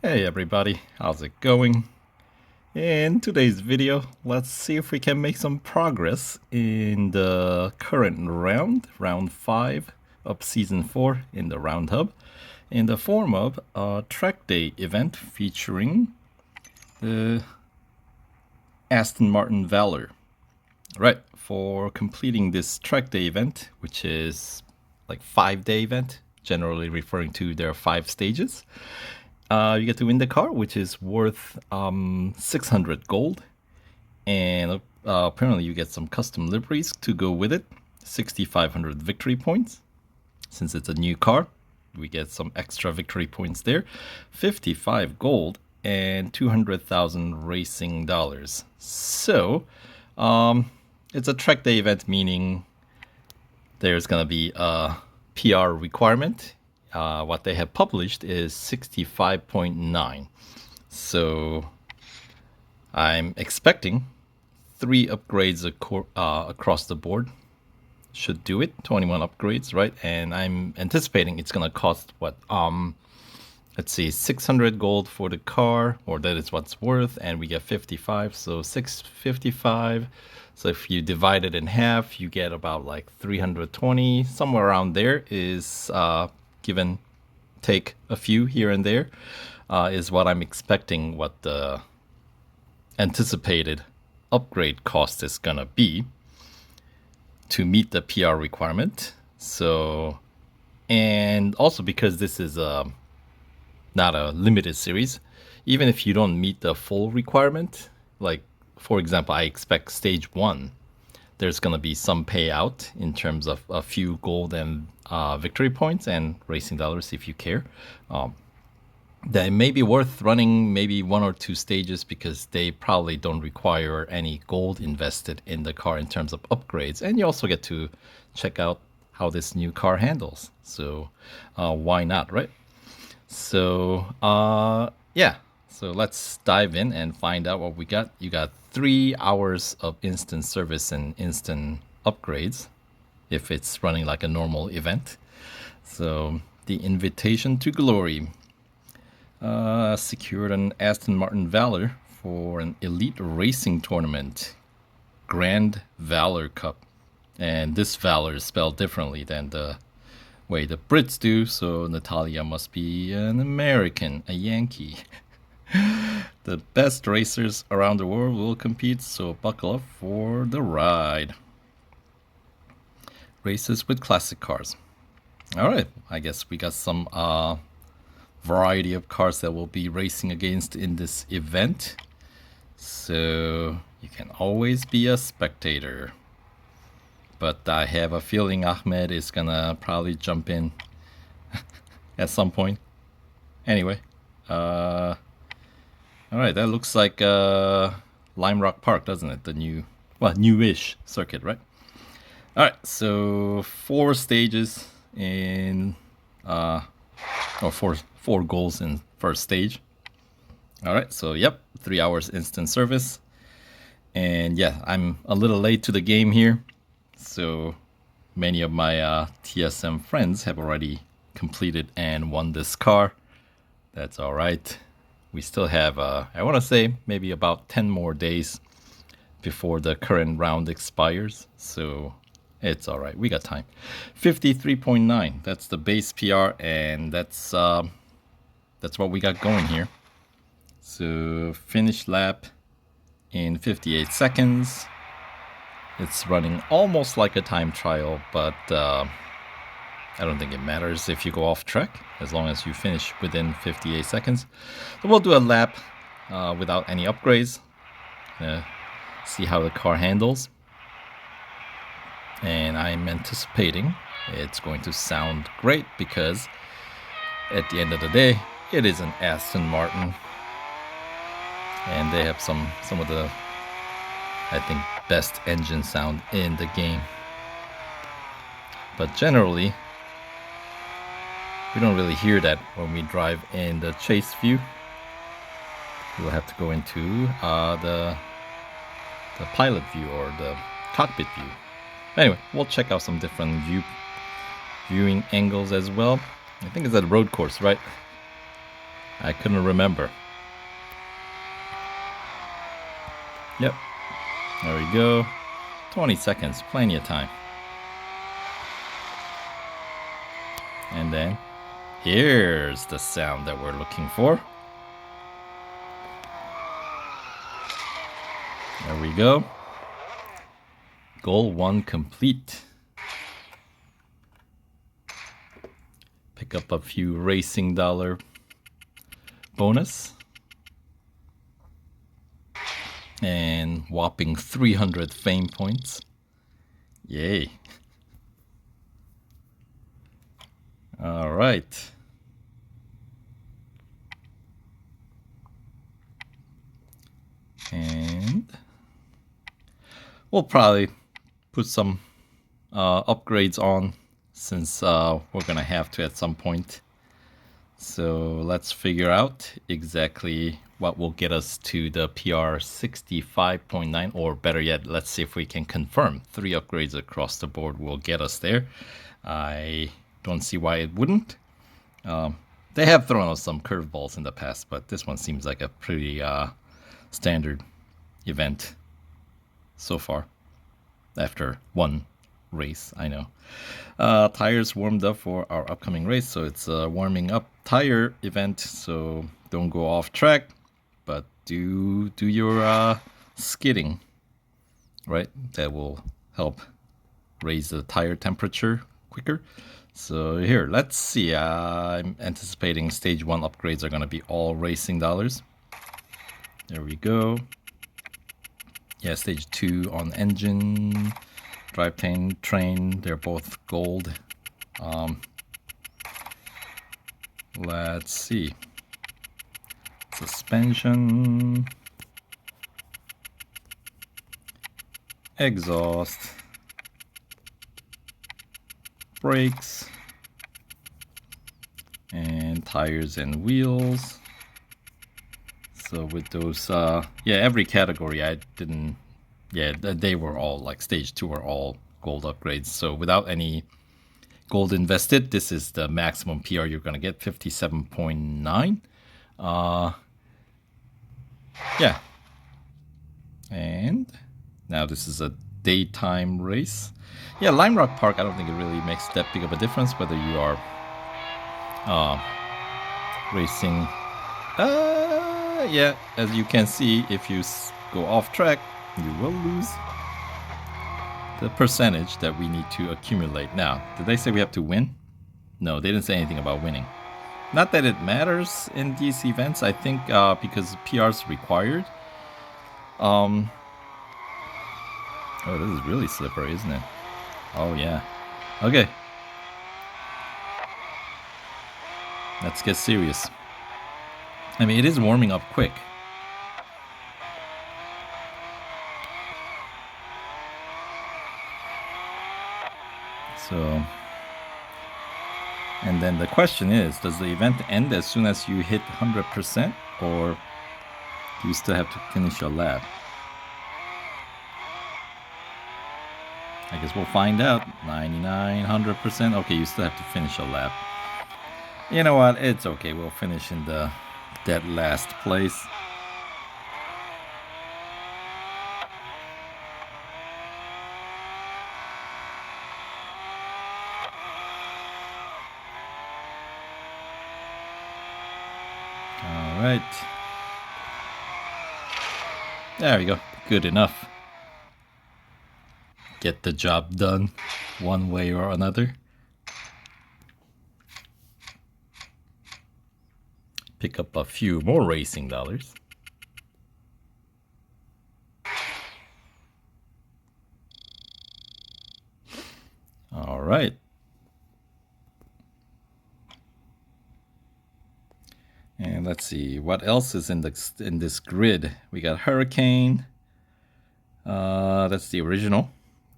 Hey everybody, how's it going? In today's video, let's see if we can make some progress in the current round 5 of Season 4 in the Round Hub, in the form of a track day event featuring the Aston Martin Valour. Right, for completing this track day event, which is like 5-day event, generally referring to there are 5 stages, you get to win the car, which is worth 600 gold. And apparently you get some custom liveries to go with it. 6,500 victory points. Since it's a new car, we get some extra victory points there. 55 gold and 200,000 racing dollars. So, it's a track day event, meaning there's going to be a PR requirement. What they have published is 65.9. So I'm expecting 3 upgrades across the board. Should do it. 21 upgrades, right? And I'm anticipating it's gonna cost what? Let's see, 600 gold for the car, or that is what's worth, and we get 55, so 655. So if you divide it in half, you get about like 320, somewhere around there is give and take a few here and there, is what I'm expecting, what the anticipated upgrade cost is gonna be to meet the PR requirement. So, and also because this is not a limited series, even if you don't meet the full requirement, like for example, I expect stage 1, there's going to be some payout in terms of a few gold and victory points and racing dollars if you care. That may be worth running maybe 1 or 2 stages because they probably don't require any gold invested in the car in terms of upgrades. And you also get to check out how this new car handles. So why not, right? So yeah, so let's dive in and find out what we got. You got 3 hours of instant service and instant upgrades if it's running like a normal event. So the invitation to glory. Secured an Aston Martin Valour for an elite racing tournament, Grand Valour Cup. And this Valour is spelled differently than the way the Brits do, so Natalia must be an American, a Yankee. The best racers around the world will compete, so buckle up for the ride. Races with classic cars. Alright, I guess we got some variety of cars that will be racing against in this event. So you can always be a spectator. But I have a feeling Ahmed is gonna probably jump in at some point. Anyway, all right, that looks like Lime Rock Park, doesn't it? The newish circuit, right? All right, so 4 stages in, or four goals in first stage. All right, so yep, 3 hours instant service. And yeah, I'm a little late to the game here. So many of my TSM friends have already completed and won this car. That's all right. We still have, I want to say, maybe about 10 more days before the current round expires. So it's all right. We got time. 53.9. That's the base PR, and that's what we got going here. So finish lap in 58 seconds. It's running almost like a time trial, but I don't think it matters if you go off track, as long as you finish within 58 seconds. So we'll do a lap without any upgrades. See how the car handles. And I'm anticipating it's going to sound great because at the end of the day, it is an Aston Martin. And they have some of the, I think, best engine sound in the game. But generally, we don't really hear that when we drive in the chase view. We'll have to go into the pilot view or the cockpit view. Anyway, we'll check out some different viewing angles as well. I think it's at a road course, right? I couldn't remember. Yep. There we go. 20 seconds, plenty of time. And then here's the sound that we're looking for. There we go. Goal 1 complete. Pick up a few racing dollar bonus. And whopping 300 fame points. Yay. All right. And we'll probably put some upgrades on since we're gonna have to at some point. So let's figure out exactly what will get us to the PR 65.9, or better yet, let's see if we can confirm 3 upgrades across the board will get us there. I don't see why it wouldn't. They have thrown us some curveballs in the past, but this one seems like a pretty standard event so far after one race. I know. Tires warmed up for our upcoming race, so it's a warming up tire event, so don't go off track, but do your skidding, right? That will help raise the tire temperature quicker. So here, let's see. I'm anticipating stage 1 upgrades are going to be all racing dollars. There we go. Yeah, stage 2 on engine, drivetrain, train, they're both gold. Let's see. Suspension, exhaust, brakes, and tires and wheels. So with those, yeah, every category I didn't, yeah, they were all like stage 2 are all gold upgrades. So without any gold invested, this is the maximum PR you're gonna get, 57.9. Yeah. And now this is a daytime race. Yeah, Lime Rock Park, I don't think it really makes that big of a difference whether you are racing. Yeah, as you can see, if you go off track, you will lose the percentage that we need to accumulate. Now, did they say we have to win? No, they didn't say anything about winning. Not that it matters in these events, I think because PR's required. Oh, this is really slippery, isn't it? Oh, yeah. Okay. Let's get serious. I mean, it is warming up quick. So, and then the question is, does the event end as soon as you hit 100%, or do you still have to finish your lap? I guess we'll find out. 99, 100%. Okay, you still have to finish a lap. You know what? It's okay. We'll finish in the dead last place. All right. There we go. Good enough. Get the job done one way or another. Pick up a few more racing dollars. All right. And let's see what else is in this grid. We got Hurricane. That's the original.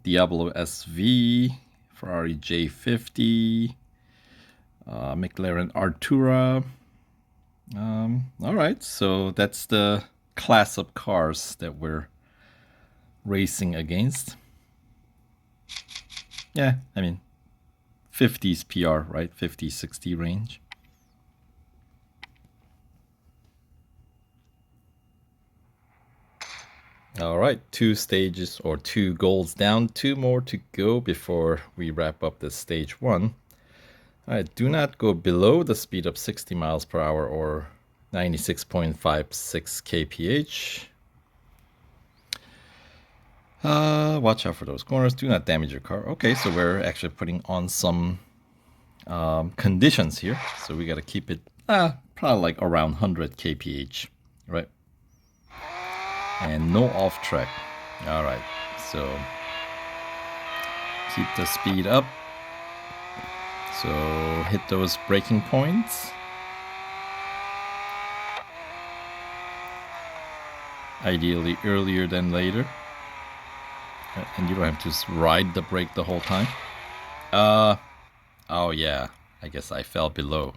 Diablo SV, Ferrari J50, McLaren Artura. All right, so that's the class of cars that we're racing against. Yeah, I mean, 50s PR, right? 50, 60 range. All right, 2 stages or 2 goals down, 2 more to go before we wrap up this stage 1. All right, do not go below the speed of 60 miles per hour or 96.56 kph. Watch out for those corners. Do not damage your car. Okay, so we're actually putting on some conditions here. So we got to keep it probably like around 100 kph, right? And no off track. All right, so keep the speed up. So hit those braking points. Ideally earlier than later. And you don't have to ride the brake the whole time. Oh yeah, I guess I fell below.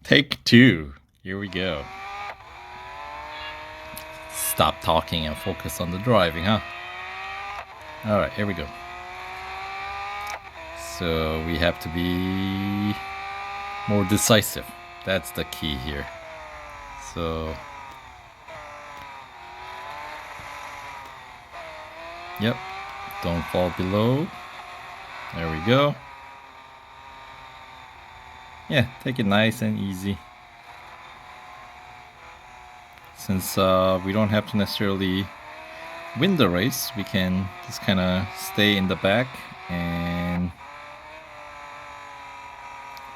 Take 2. Here we go. Stop talking and focus on the driving, huh? Alright, here we go. So we have to be more decisive. That's the key here. So yep, don't fall below. There we go. Yeah, take it nice and easy. Since we don't have to necessarily win the race, we can just kind of stay in the back and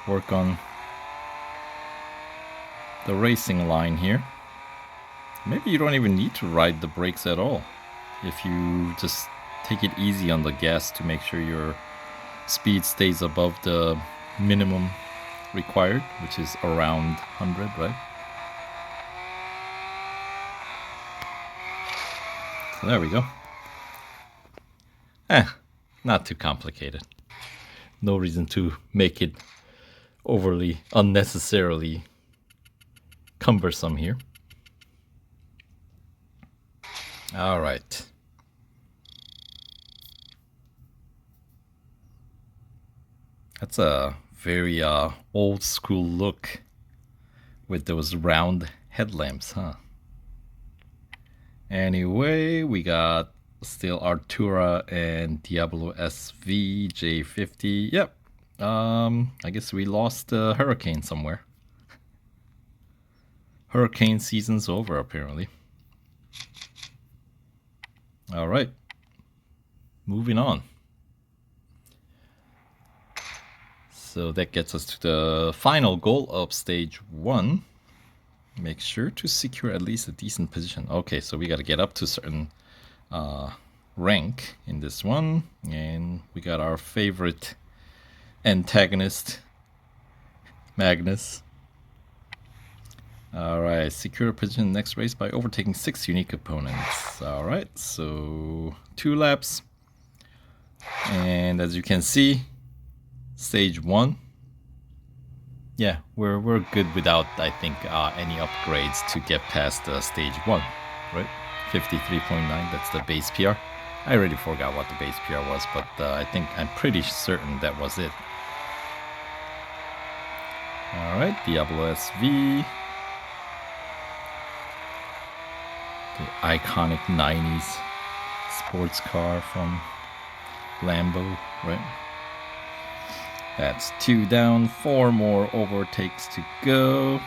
work on the racing line here. Maybe you don't even need to ride the brakes at all. If you just take it easy on the gas to make sure your speed stays above the minimum required, which is around 100, right? So there we go. Not too complicated. No reason to make it overly, unnecessarily cumbersome here. All right. That's a very old school look with those round headlamps, huh? Anyway, we got still Artura and Diablo SV J50. Yep. I guess we lost the hurricane somewhere. Hurricane season's over, apparently. All right. Moving on. So that gets us to the final goal of stage 1. Make sure to secure at least a decent position. Okay, so we got to get up to a certain rank in this one. And we got our favorite antagonist, Magnus. Alright, secure a position in the next race by overtaking 6 unique opponents. Alright, so 2 laps. And as you can see, stage 1. Yeah, we're good without, I think, any upgrades to get past stage 1, right? 53.9, that's the base PR. I already forgot what the base PR was, but I'm pretty certain that was it. Alright, Diablo SV. The iconic 90s sports car from Lambo, right? That's 2 down, 4 more overtakes to go.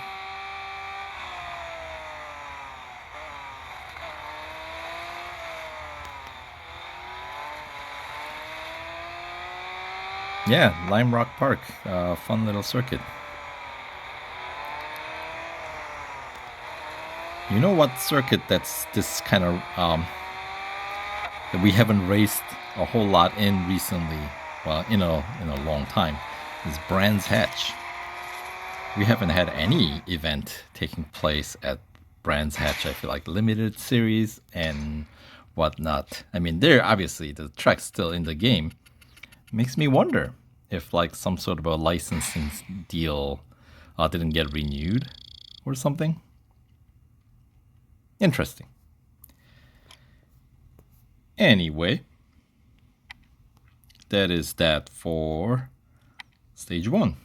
Yeah, Lime Rock Park, fun little circuit. You know what circuit that's this kind of that we haven't raced a whole lot in recently? Well, in a long time, is Brands Hatch. We haven't had any event taking place at Brands Hatch. I feel like limited series and whatnot. I mean, there obviously the track's still in the game. Makes me wonder if like some sort of a licensing deal didn't get renewed or something. Interesting. Anyway, that is that for stage 1.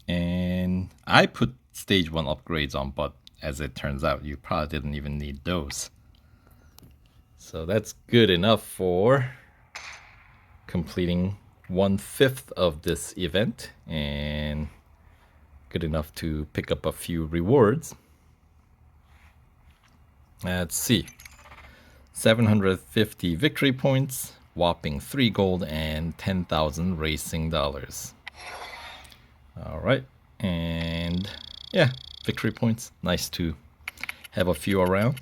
And I put stage 1 upgrades on, but as it turns out. You probably didn't even need those. So that's good enough for completing 1/5 of this event, and good enough to pick up a few rewards. Let's see. 750 victory points, whopping 3 gold, and 10,000 racing dollars. Alright, and yeah, victory points. Nice to have a few around.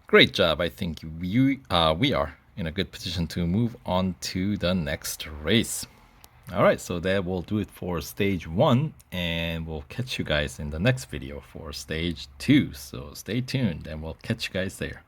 Great job. I think we are in a good position to move on to the next race. Alright, so that will do it for stage 1, and we'll catch you guys in the next video for stage 2. So stay tuned and we'll catch you guys there.